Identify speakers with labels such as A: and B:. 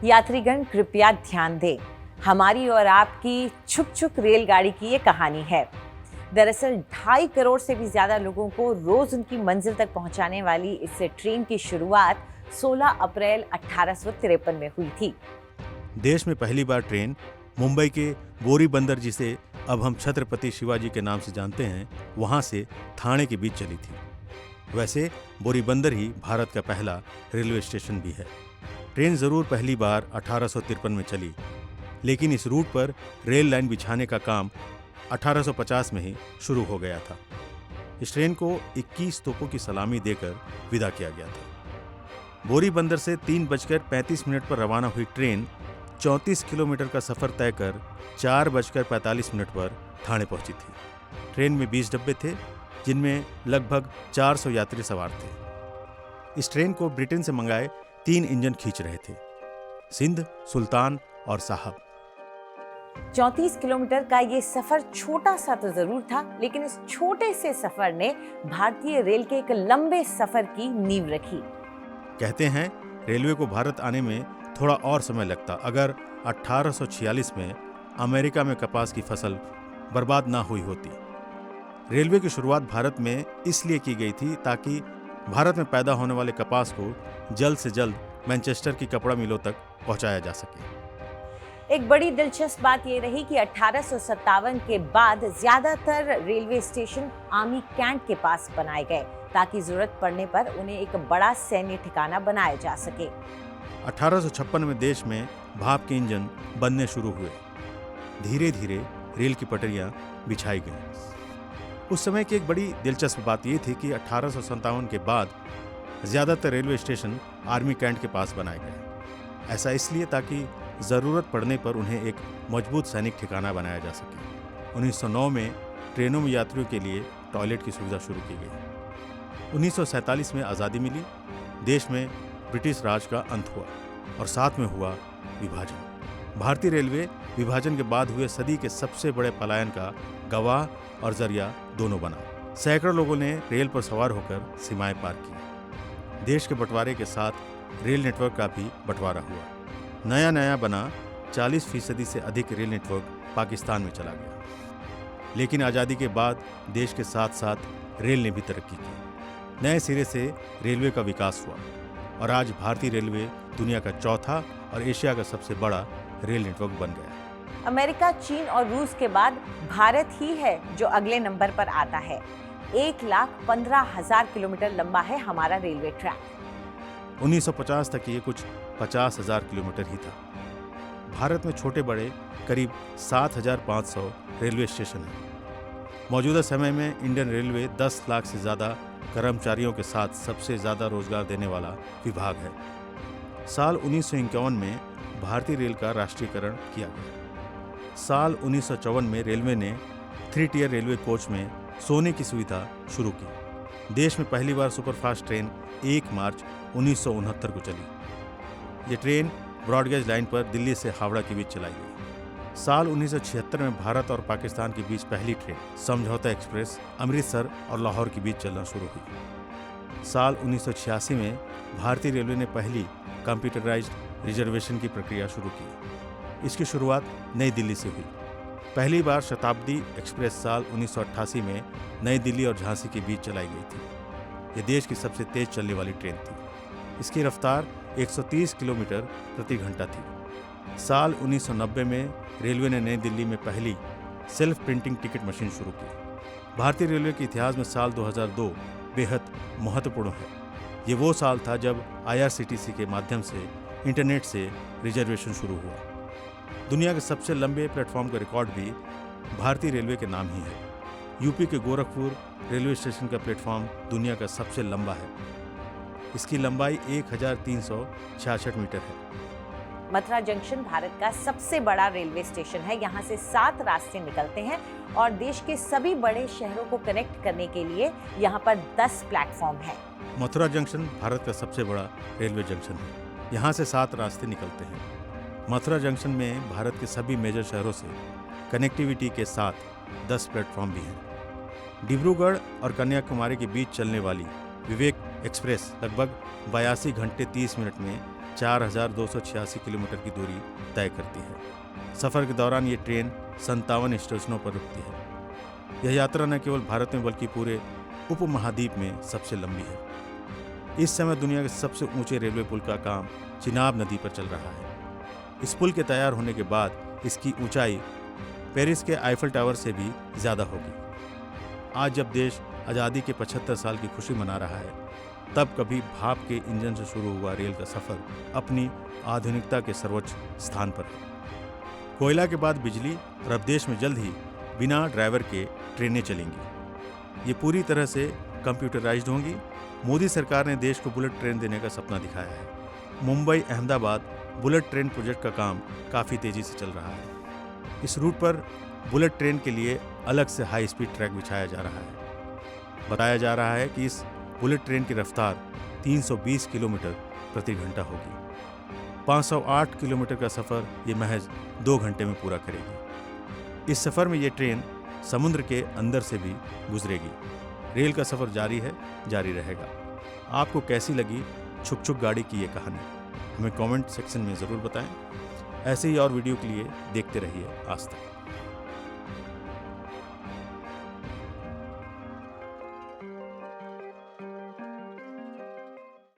A: यात्रीगण कृपया ध्यान दें, हमारी और आपकी छुक छुक रेलगाड़ी की ये कहानी है। दरअसल 2.5 करोड़ से भी ज्यादा लोगों को रोज उनकी मंजिल तक पहुंचाने वाली इस ट्रेन की शुरुआत 16 अप्रैल 1853 में हुई थी।
B: देश में पहली बार ट्रेन मुंबई के बोरी बंदर, जिसे अब हम छत्रपति शिवाजी के नाम से जानते हैं, वहां से ठाणे के बीच चली थी। वैसे बोरी बंदर ही भारत का पहला रेलवे स्टेशन भी है। ट्रेन जरूर पहली बार 1853 में चली, लेकिन इस रूट पर रेल लाइन बिछाने का काम 1850 में ही शुरू हो गया था। इस ट्रेन को 21 तोपों की सलामी देकर विदा किया गया था। बोरी बंदर से 3:35 पर रवाना हुई ट्रेन 34 किलोमीटर का सफर तय कर 4:45 पर ठाणे पहुंची थी। ट्रेन में 20 डब्बे थे, जिनमें लगभग 400 यात्री सवार थे। इस ट्रेन को ब्रिटेन से मंगाए 3 इंजन खींच रहे थे, सिंध, सुल्तान और साहब।
A: 34 किलोमीटर का ये सफर छोटा सा तो जरूर था, लेकिन इस छोटे से सफर ने भारतीय रेल के एक लंबे सफर की नींव रखी।
B: कहते हैं रेलवे को भारत आने में थोड़ा और समय लगता अगर 1846 में अमेरिका में कपास की फसल बर्बाद ना हुई होती। रेलवे की शुरुआत भारत में इसलिए की गई थी ताकि भारत में पैदा होने वाले कपास को जल्द से जल्द मैनचेस्टर की कपड़ा मिलों तक पहुंचाया जा सके।
A: एक बड़ी दिलचस्प बात यह रही कि 1857 के बाद ज्यादातर रेलवे स्टेशन आर्मी कैंट के पास बनाए गए, ताकि जरूरत पड़ने पर उन्हें एक बड़ा सैन्य ठिकाना बनाया जा सके।
B: 1856 में देश में भाप के इंजन बनने शुरू हुए। धीरे धीरे रेल की पटरियां बिछाई गईं। उस समय की एक बड़ी दिलचस्प बात यह थी कि 1857 के बाद ज्यादातर रेलवे स्टेशन आर्मी कैंट के पास बनाए गए। ऐसा इसलिए ताकि जरूरत पड़ने पर उन्हें एक मजबूत सैनिक ठिकाना बनाया जा सके। 1909 में ट्रेनों में यात्रियों के लिए टॉयलेट की सुविधा शुरू की गई। 1947 में आज़ादी मिली, देश में ब्रिटिश राज का अंत हुआ और साथ में हुआ विभाजन। भारतीय रेलवे विभाजन के बाद हुए सदी के सबसे बड़े पलायन का गवाह और जरिया दोनों बना। सैकड़ों लोगों ने रेल पर सवार होकर सीमाएं पार की। देश के बंटवारे के साथ रेल नेटवर्क का भी बंटवारा हुआ। नया बना 40% से अधिक रेल नेटवर्क पाकिस्तान में चला गया। लेकिन आज़ादी के बाद देश के साथ साथ रेल ने भी तरक्की की। नए सिरे से रेलवे का विकास हुआ और आज भारतीय रेलवे दुनिया का चौथा और एशिया का सबसे बड़ा रेल नेटवर्क बन गया।
A: अमेरिका, चीन और रूस के बाद भारत ही है जो अगले नंबर पर आता है। 1,15,000 किलोमीटर लंबा है हमारा रेलवे ट्रैक।
B: 1950 तक ये कुछ 50,000 किलोमीटर ही था। भारत में छोटे बड़े करीब 7,500 रेलवे स्टेशन हैं। मौजूदा समय में इंडियन रेलवे 10 लाख से ज़्यादा कर्मचारियों के साथ सबसे ज़्यादा रोजगार देने वाला विभाग है। साल 1951 में भारतीय रेल का राष्ट्रीयकरण किया गया। साल 1954 में रेलवे ने 3 टियर रेलवे कोच में सोने की सुविधा शुरू की। देश में पहली बार सुपरफास्ट ट्रेन 1 मार्च 1969 को चली। ये ट्रेन ब्रॉडगेज लाइन पर दिल्ली से हावड़ा के बीच चलाई गई। साल 1976 में भारत और पाकिस्तान के बीच पहली ट्रेन समझौता एक्सप्रेस अमृतसर और लाहौर के बीच चलना शुरू हुई। साल 1986 में भारतीय रेलवे ने पहली कंप्यूटराइज्ड रिजर्वेशन की प्रक्रिया शुरू की। इसकी शुरुआत नई दिल्ली से हुई। पहली बार शताब्दी एक्सप्रेस साल 1988 में नई दिल्ली और झांसी के बीच चलाई गई थी। यह देश की सबसे तेज चलने वाली ट्रेन थी। इसकी रफ्तार 130 किलोमीटर प्रति घंटा थी। साल 1990 में रेलवे ने नई दिल्ली में पहली सेल्फ प्रिंटिंग टिकट मशीन शुरू की। भारतीय रेलवे के इतिहास में साल 2002 बेहद महत्वपूर्ण है। ये वो साल था जब IRCTC के माध्यम से इंटरनेट से रिजर्वेशन शुरू हुआ। दुनिया के सबसे लंबे प्लेटफॉर्म का रिकॉर्ड भी भारतीय रेलवे के नाम ही है। यूपी के गोरखपुर रेलवे स्टेशन का प्लेटफॉर्म दुनिया का सबसे लंबा है। इसकी लंबाई 1366 मीटर है।
A: मथुरा जंक्शन भारत का सबसे बड़ा रेलवे स्टेशन है। यहाँ से 7 रास्ते निकलते हैं और देश के सभी बड़े शहरों को कनेक्ट करने के लिए यहाँ पर 10 प्लेटफॉर्म है।
B: मथुरा जंक्शन भारत का सबसे बड़ा रेलवे जंक्शन है। यहाँ से 7 रास्ते निकलते हैं। मथुरा जंक्शन में भारत के सभी मेजर शहरों से कनेक्टिविटी के साथ 10 प्लेटफॉर्म भी हैं। डिब्रूगढ़ और कन्याकुमारी के बीच चलने वाली विवेक एक्सप्रेस लगभग 82 घंटे 30 मिनट में 4,286 किलोमीटर की दूरी तय करती है। सफ़र के दौरान ये ट्रेन 57 स्टेशनों पर रुकती है। यह यात्रा न केवल भारत में बल्कि पूरे उपमहाद्वीप में सबसे लंबी है। इस समय दुनिया के सबसे ऊंचे रेलवे पुल का काम चिनाब नदी पर चल रहा है। इस पुल के तैयार होने के बाद इसकी ऊंचाई पेरिस के आईफल टावर से भी ज़्यादा होगी। आज जब देश आज़ादी के 75 साल की खुशी मना रहा है, तब कभी भाप के इंजन से शुरू हुआ रेल का सफ़र अपनी आधुनिकता के सर्वोच्च स्थान पर है। कोयला के बाद बिजली और अब देश में जल्द ही बिना ड्राइवर के ट्रेनें चलेंगी। ये पूरी तरह से कंप्यूटराइज्ड होंगी। मोदी सरकार ने देश को बुलेट ट्रेन देने का सपना दिखाया है। Mumbai Ahmedabad bullet train project का काम काफ़ी तेज़ी से चल रहा है। इस रूट पर बुलेट ट्रेन के लिए अलग से हाई स्पीड ट्रैक बिछाया जा रहा है। बताया जा रहा है कि इस बुलेट ट्रेन की रफ्तार 320 किलोमीटर प्रति घंटा होगी। 508 किलोमीटर का सफ़र ये महज 2 घंटे में पूरा करेगी। इस सफ़र में ये ट्रेन समुद्र के अंदर से भी गुजरेगी। रेल का सफ़र जारी रहेगा। आपको कैसी लगी छुक छुक गाड़ी की ये कहानी? हमें कमेंट सेक्शन में ज़रूर बताएं। ऐसे ही और वीडियो के लिए देखते रहिए आज तक।